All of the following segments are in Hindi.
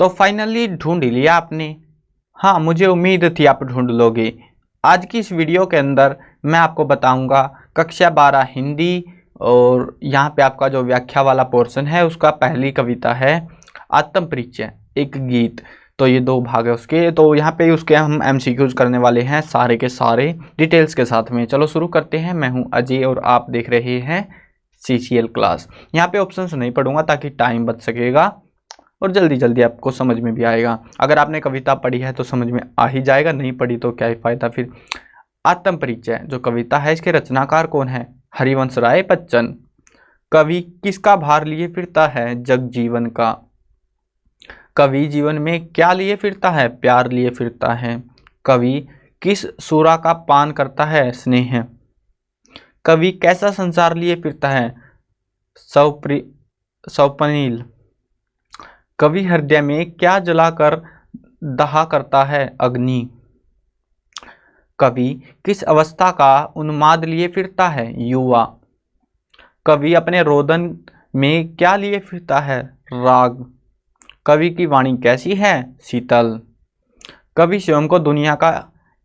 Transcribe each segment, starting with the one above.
तो फाइनली ढूंढ लिया आपने। हाँ, मुझे उम्मीद थी आप ढूंढ लोगे। आज की इस वीडियो के अंदर मैं आपको बताऊंगा कक्षा 12 हिंदी, और यहाँ पे आपका जो व्याख्या वाला पोर्शन है उसका पहली कविता है आत्म परिचय, एक गीत। तो ये 2 भाग है उसके, तो यहाँ पे उसके हम एमसीक्यूज करने वाले हैं सारे के सारे डिटेल्स के साथ में। चलो शुरू करते हैं। मैं हूँ अजय और आप देख रहे हैं सीसीएल क्लास। यहाँ पे ऑप्शंस नहीं पढ़ूंगा ताकि टाइम बच सकेगा और जल्दी जल्दी आपको समझ में भी आएगा। अगर आपने कविता पढ़ी है तो समझ में आ ही जाएगा, नहीं पढ़ी तो क्या ही फायदा फिर। आत्म परिचय जो कविता है, इसके रचनाकार कौन है? हरिवंश राय बच्चन। कवि किसका भार लिए फिरता है? जग जीवन का। कवि जीवन में क्या लिए फिरता है? प्यार लिए फिरता है। कवि किस सूरा का पान करता है? स्नेह। कवि कैसा संसार लिए फिरता है? स्वप्नील। कवि हृदय में क्या जलाकर दहा करता है? अग्नि। कवि किस अवस्था का उन्माद लिए फिरता है? युवा। कवि अपने रोदन में क्या लिए फिरता है? राग। कवि की वाणी कैसी है? शीतल। कवि स्वयं को दुनिया का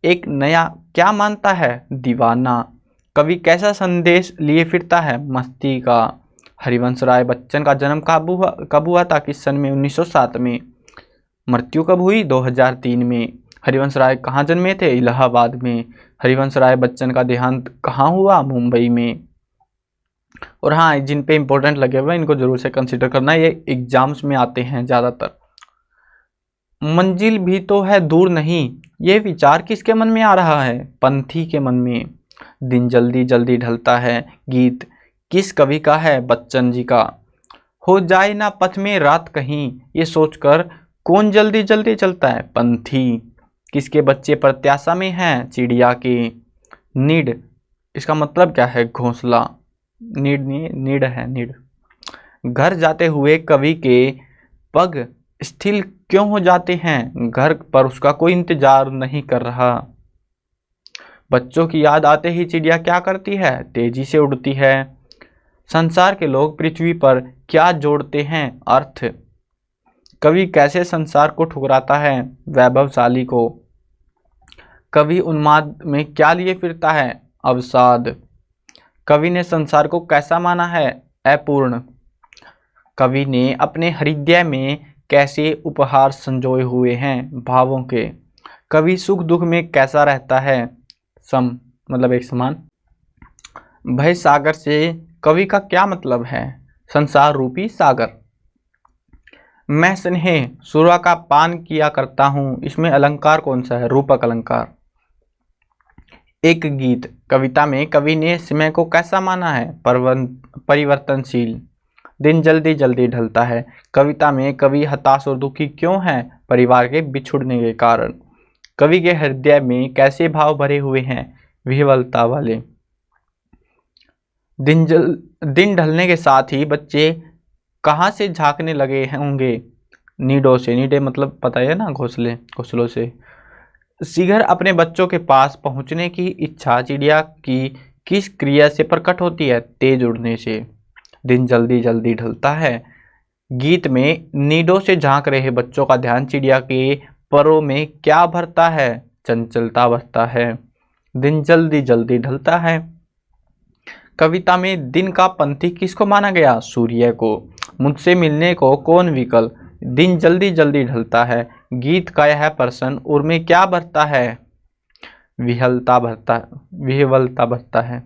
एक नया क्या मानता है? दीवाना। कवि कैसा संदेश लिए फिरता है? मस्ती का। हरिवंश राय बच्चन का जन्म कब हुआ था? किस सन में? 1907 में। मृत्यु कब हुई? 2003 में। हरिवंश राय कहाँ जन्मे थे? इलाहाबाद में। हरिवंश राय बच्चन का देहांत कहाँ हुआ? मुंबई में। और हाँ, जिन पे इंपॉर्टेंट लगे हुए इनको जरूर से कंसिडर करना, ये एग्जाम्स में आते हैं ज़्यादातर। मंजिल भी तो है दूर नहीं, ये विचार किसके मन में आ रहा है? पंथी के मन में। दिन जल्दी जल्दी ढलता है, गीत किस कवि का है? बच्चन जी का। हो जाए ना पथ में रात कहीं, ये सोचकर कौन जल्दी जल्दी चलता है? पंथी। किसके बच्चे प्रत्याशा में हैं? चिड़िया के। नीड, इसका मतलब क्या है? घोंसला। नीड नहीं, नीड है, नीड। घर जाते हुए कवि के पग स्थिर क्यों हो जाते हैं? घर पर उसका कोई इंतजार नहीं कर रहा। बच्चों की याद आते ही चिड़िया क्या करती है? तेजी से उड़ती है। संसार के लोग पृथ्वी पर क्या जोड़ते हैं? अर्थ। कवि कैसे संसार को ठुकराता है? वैभवशाली को। कवि उन्माद में क्या लिए फिरता है? अवसाद। कवि ने संसार को कैसा माना है? अपूर्ण। कवि ने अपने हृदय में कैसे उपहार संजोए हुए हैं? भावों के। कवि सुख दुख में कैसा रहता है? सम, मतलब एक समान। भय सागर से कवि का क्या मतलब है? संसार रूपी सागर। मैं स्नेह सुरा का पान किया करता हूँ, इसमें अलंकार कौन सा है? रूपक अलंकार। एक गीत, कविता में कवि ने समय को कैसा माना है? परिवर्तनशील। दिन जल्दी जल्दी ढलता है, कविता में कवि हताश और दुखी क्यों है? परिवार के बिछुड़ने के कारण। कवि के हृदय में कैसे भाव भरे हुए हैं? विह्वलता वाले। दिन ढलने के साथ ही बच्चे कहाँ से झांकने लगे होंगे? नीडों से। नीडे मतलब पता है ना, घोंसले, घोंसलों से। शीघ्र अपने बच्चों के पास पहुंचने की इच्छा चिड़िया की किस क्रिया से प्रकट होती है? तेज उड़ने से। दिन जल्दी जल्दी ढलता है, गीत में नीडों से झांक रहे बच्चों का ध्यान चिड़िया के परों में क्या भरता है? चंचलता भरता है। दिन जल्दी जल्दी ढलता है। कविता में दिन का पंथी किसको माना गया? सूर्य को। मुझसे मिलने को कौन विकल? दिन जल्दी जल्दी ढलता है, गीत का यह प्रश्न उर्मे क्या भरता है? विह्वलता भरता है।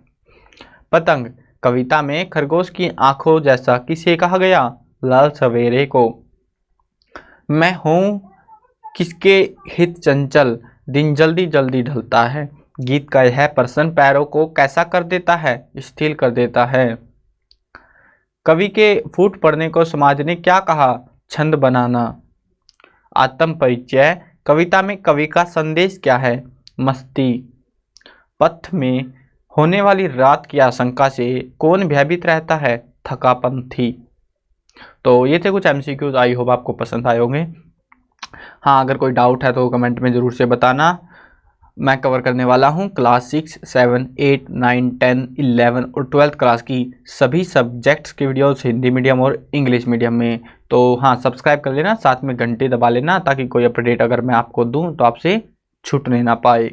पतंग, कविता में खरगोश की आंखों जैसा किसे कहा गया? लाल सवेरे को। मैं हूँ किसके हित चंचल, दिन जल्दी जल्दी ढलता है, गीत का यह प्रश्न पैरों को कैसा कर देता है? स्थिर कर देता है। कवि के फूट पड़ने को समाज ने क्या कहा? छंद बनाना। आत्म परिचय, कविता में कवि का संदेश क्या है? मस्ती। पथ में होने वाली रात की आशंका से कौन भयभीत रहता है? थकापंथी। तो ये थे कुछ एमसीक्यूज, आई होप आपको पसंद आए होंगे। हाँ, अगर कोई डाउट है तो कमेंट में ज़रूर से बताना। मैं कवर करने वाला हूँ क्लास 6, 7, 8, 9, 10, 11 और 12th क्लास की सभी सब्जेक्ट्स के वीडियोस हिंदी मीडियम और इंग्लिश मीडियम में। तो हाँ, सब्सक्राइब कर लेना, साथ में घंटी दबा लेना ताकि कोई अपडेट अगर मैं आपको दूँ तो आपसे छूटने ना पाए।